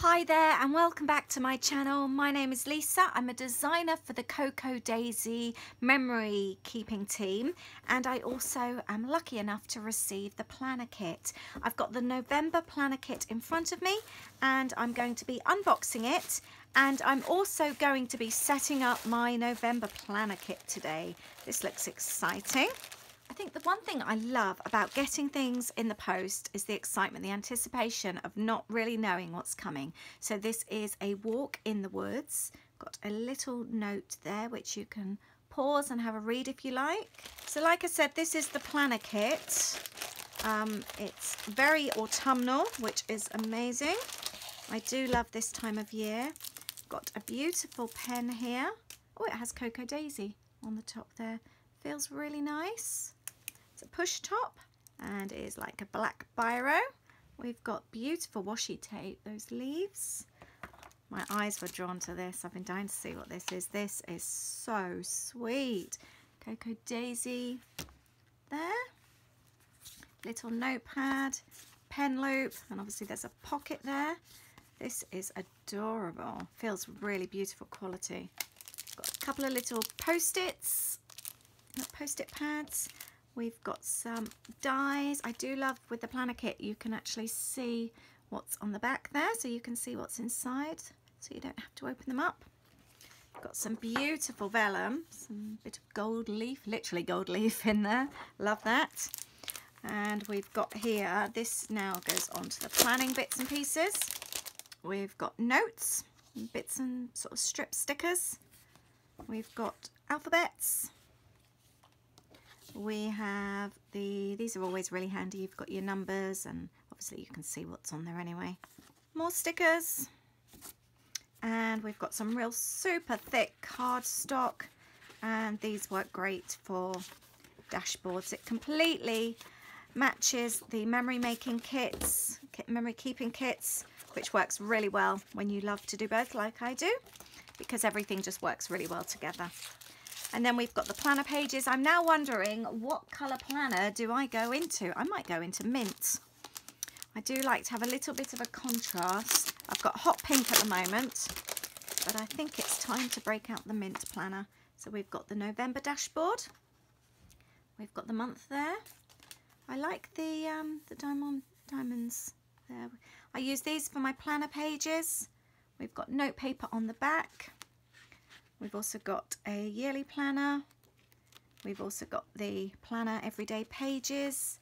Hi there and welcome back to my channel. My name is Lisa. I'm a designer for the Cocoa Daisy memory keeping team, and I also am lucky enough to receive the planner kit. I've got the November planner kit in front of me and I'm going to be unboxing it, and I'm also going to be setting up my November planner kit today. This looks exciting. I think the one thing I love about getting things in the post is the excitement, the anticipation of not really knowing what's coming. So this is a walk in the woods. Got a little note there which you can pause and have a read if you like. So like I said, this is the planner kit. It's very autumnal, which is amazing. I do love this time of year. Got a beautiful pen here. Oh, it has Cocoa Daisy on the top there. Feels really nice. It's a push top and it is like a black biro. We've got beautiful washi tape, those leaves. My eyes were drawn to this. I've been dying to see what this is. This is so sweet. Cocoa Daisy there. Little notepad, pen loop, and obviously there's a pocket there. This is adorable. Feels really beautiful quality. Got a couple of little post-its. Post-it pads. We've got some dies. I do love with the planner kit you can actually see what's on the back there, so you can see what's inside, so you don't have to open them up. Got some beautiful vellum, some bit of gold leaf, literally gold leaf in there. Love that. And we've got here, this now goes on to the planning bits and pieces. We've got notes, bits and sort of strip stickers. We've got alphabets. We have these are always really handy. You've got your numbers and obviously you can see what's on there anyway. More stickers. And we've got some real super thick cardstock, and these work great for dashboards. It completely matches the memory making kits, memory keeping kits, which works really well when you love to do both like I do, because everything just works really well together. And then we've got the planner pages. I'm now wondering, what colour planner do I go into? I might go into mint. I do like to have a little bit of a contrast. I've got hot pink at the moment, but I think it's time to break out the mint planner. So we've got the November dashboard. We've got the month there. I like the diamonds there. I use these for my planner pages. We've got note paper on the back. We've also got a yearly planner. We've also got the planner everyday pages.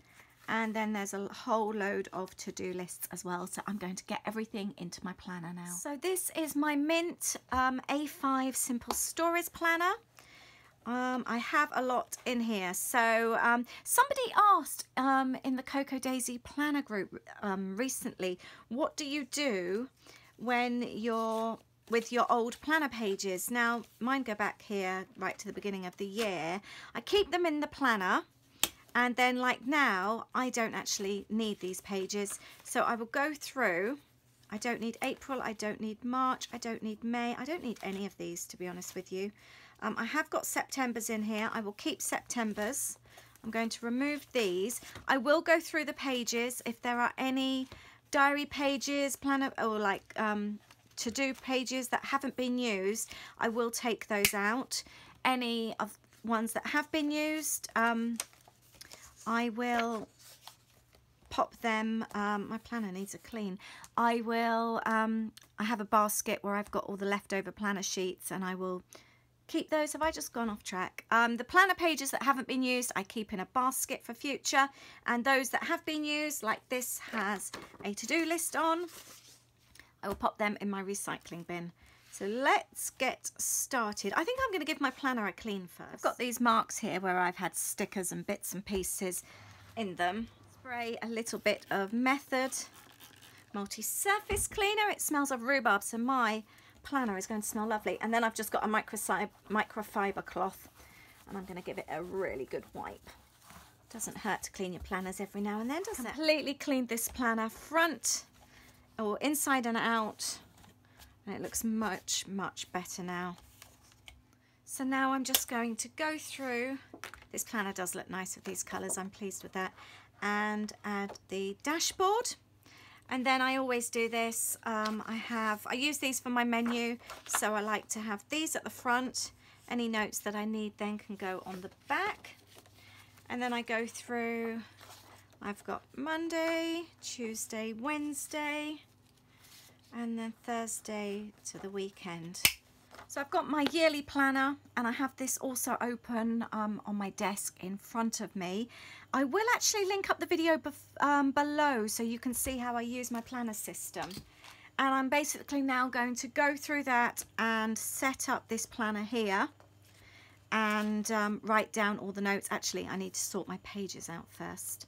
And then there's a whole load of to-do lists as well. So I'm going to get everything into my planner now. So this is my Mint A5 Simple Stories planner. I have a lot in here. So somebody asked in the Cocoa Daisy planner group recently, what do you do when you're with your old planner pages? Now mine go back here right to the beginning of the year. I keep them in the planner, and then like now I don't actually need these pages, so I will go through. I don't need April, I don't need March, I don't need May, I don't need any of these, to be honest with you. I have got September's in here. I will keep September's. I'm going to remove these. I will go through the pages. If there are any diary pages, planner, or like to-do pages that haven't been used, I will take those out. Any of ones that have been used, I will pop them. My planner needs a clean. I have a basket where I've got all the leftover planner sheets, and I will keep those. Have I just gone off track? The planner pages that haven't been used I keep in a basket for future, and those that have been used, like this has a to-do list on, I will pop them in my recycling bin. So let's get started. I think I'm going to give my planner a clean first. I've got these marks here where I've had stickers and bits and pieces in them. Spray a little bit of Method multi-surface cleaner. It smells of rhubarb, so my planner is going to smell lovely. And then I've just got a microfiber cloth, and I'm going to give it a really good wipe. Doesn't hurt to clean your planners every now and then, does it? Completely cleaned this planner front or inside and out, and it looks much better now. So now I'm just going to go through. This planner does look nice with these colours, I'm pleased with that, and add the dashboard. And then I always do this. I use these for my menu, so I like to have these at the front. Any notes that I need then can go on the back. And then I go through, I've got Monday, Tuesday, Wednesday, and then Thursday to the weekend. So I've got my yearly planner, and I have this also open on my desk in front of me. I will actually link up the video below so you can see how I use my planner system. And I'm basically now going to go through that and set up this planner here and write down all the notes. Actually, I need to sort my pages out first.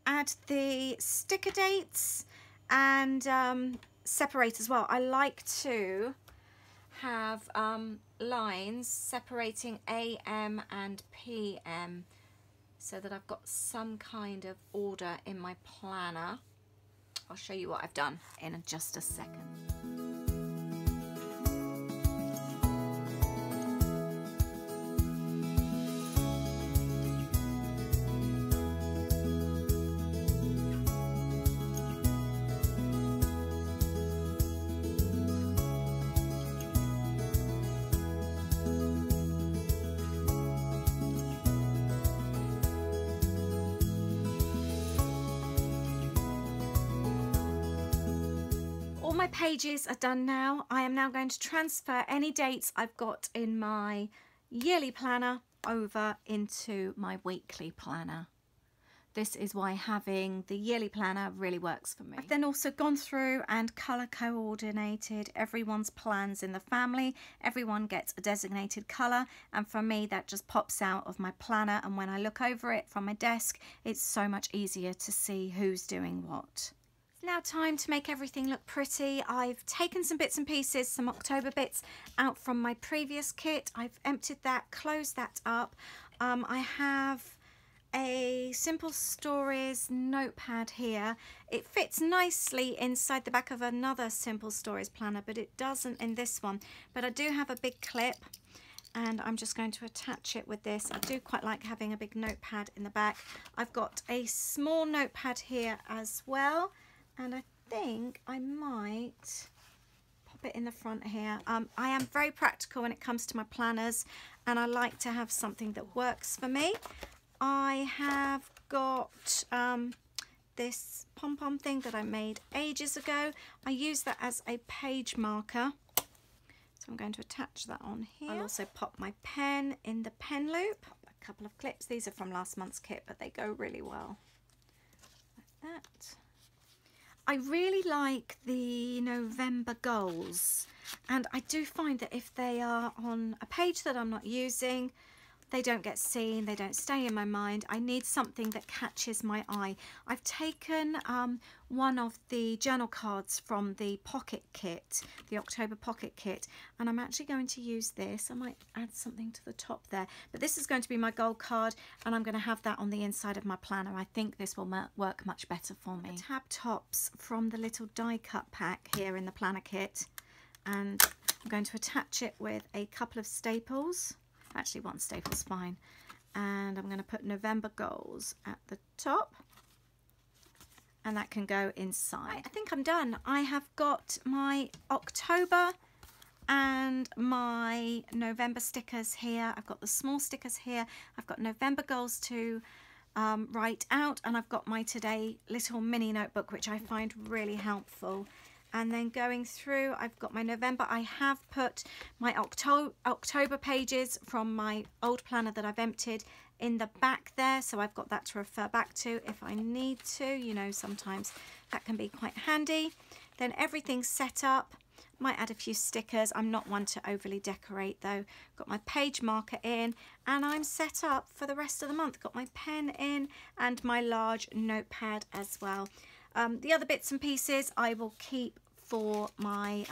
Add the sticker dates and separate as well. I like to have lines separating AM and PM so that I've got some kind of order in my planner. I'll show you what I've done in just a second. All my pages are done now. I am now going to transfer any dates I've got in my yearly planner over into my weekly planner. This is why having the yearly planner really works for me. I've then also gone through and colour coordinated everyone's plans in the family. Everyone gets a designated colour, and for me that just pops out of my planner, and when I look over it from my desk it's so much easier to see who's doing what. Now time to make everything look pretty. I've taken some bits and pieces, some October bits out from my previous kit. I've emptied that, closed that up. I have a Simple Stories notepad here. It fits nicely inside the back of another Simple Stories planner, but it doesn't in this one. But I do have a big clip, and I'm just going to attach it with this. I do quite like having a big notepad in the back. I've got a small notepad here as well. And I think I might pop it in the front here. I am very practical when it comes to my planners, and I like to have something that works for me. I have got this pom-pom thing that I made ages ago. I use that as a page marker. So I'm going to attach that on here. I'll also pop my pen in the pen loop. A couple of clips. These are from last month's kit, but they go really well. Like that. I really like the November goals, and I do find that if they are on a page that I'm not using, they don't get seen, they don't stay in my mind. I need something that catches my eye. I've taken one of the journal cards from the pocket kit, the October pocket kit, and I'm actually going to use this. I might add something to the top there, but this is going to be my goal card, and I'm going to have that on the inside of my planner. I think this will work much better for me. The tab tops from the little die cut pack here in the planner kit, and I'm going to attach it with a couple of staples. Actually, one staple's fine. And I'm going to put November goals at the top, and that can go inside. I think I'm done. I have got my October and my November stickers here. I've got the small stickers here. I've got November goals to write out, and I've got my Today little mini notebook, which I find really helpful. And then going through, I've got my November. I have put my October pages from my old planner that I've emptied in the back there, so I've got that to refer back to if I need to. You know, sometimes that can be quite handy. Then everything's set up. Might add a few stickers. I'm not one to overly decorate though. Got my page marker in, and I'm set up for the rest of the month. Got my pen in and my large notepad as well. The other bits and pieces I will keep for my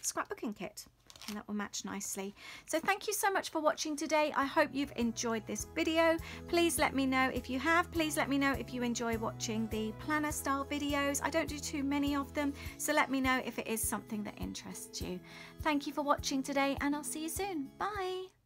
scrapbooking kit, and that will match nicely. So thank you so much for watching today. I hope you've enjoyed this video. Please let me know if you have. Please let me know if you enjoy watching the planner style videos. I don't do too many of them, so let me know if it is something that interests you. Thank you for watching today, and I'll see you soon. Bye.